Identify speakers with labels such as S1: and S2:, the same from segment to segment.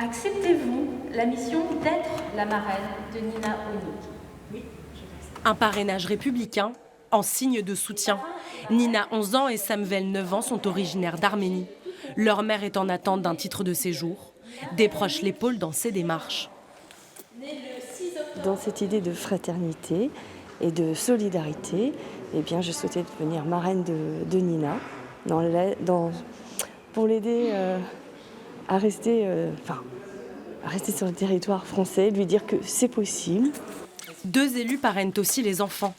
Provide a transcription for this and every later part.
S1: Acceptez-vous la mission d'être la marraine de Nina Oni? Oui.
S2: Un parrainage républicain en signe de soutien. Nina, 11 ans, et Samvel, 9 ans, sont originaires d'Arménie. Leur mère est en attente d'un titre de séjour. Des proches l'épaulent dans ses démarches.
S3: Dans cette idée de fraternité et de solidarité, eh bien, je souhaitais devenir marraine de Nina pour l'aider à rester sur le territoire français, lui dire que c'est possible.
S2: 2 élus parrainent aussi les enfants.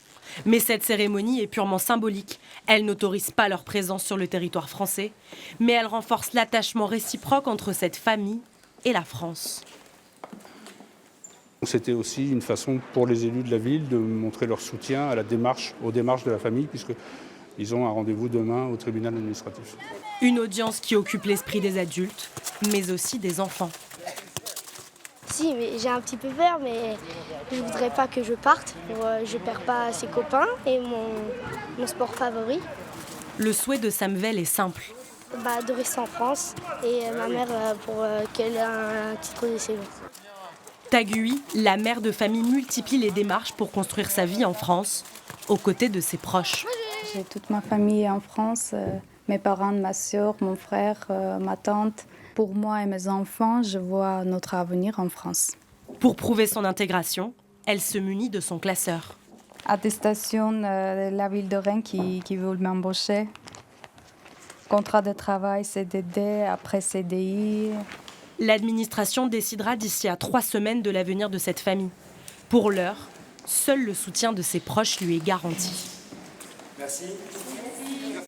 S2: Mais cette cérémonie est purement symbolique. Elle n'autorise pas leur présence sur le territoire français, mais elle renforce l'attachement réciproque entre cette famille et la France.
S4: C'était aussi une façon pour les élus de la ville de montrer leur soutien aux démarches de la famille, puisqu'ils ont un rendez-vous demain au tribunal administratif.
S2: Une audience qui occupe l'esprit des adultes, mais aussi des enfants.
S5: Si, mais j'ai un petit peu peur, mais je ne voudrais pas que je parte. Je ne perds pas ses copains et mon sport favori.
S2: Le souhait de Samvel est simple.
S5: De rester en France et ma mère pour qu'elle ait un titre de séjour.
S2: Tagui, la mère de famille, multiplie les démarches pour construire sa vie en France, aux côtés de ses proches.
S6: J'ai toute ma famille en France, mes parents, ma soeur, mon frère, ma tante. Pour moi et mes enfants, je vois notre avenir en France.
S2: Pour prouver son intégration, elle se munit de son classeur.
S6: Attestation de la ville de Rennes qui veut m'embaucher. Contrat de travail, CDD, après CDI.
S2: L'administration décidera d'ici à 3 semaines de l'avenir de cette famille. Pour l'heure, seul le soutien de ses proches lui est garanti.
S7: Merci.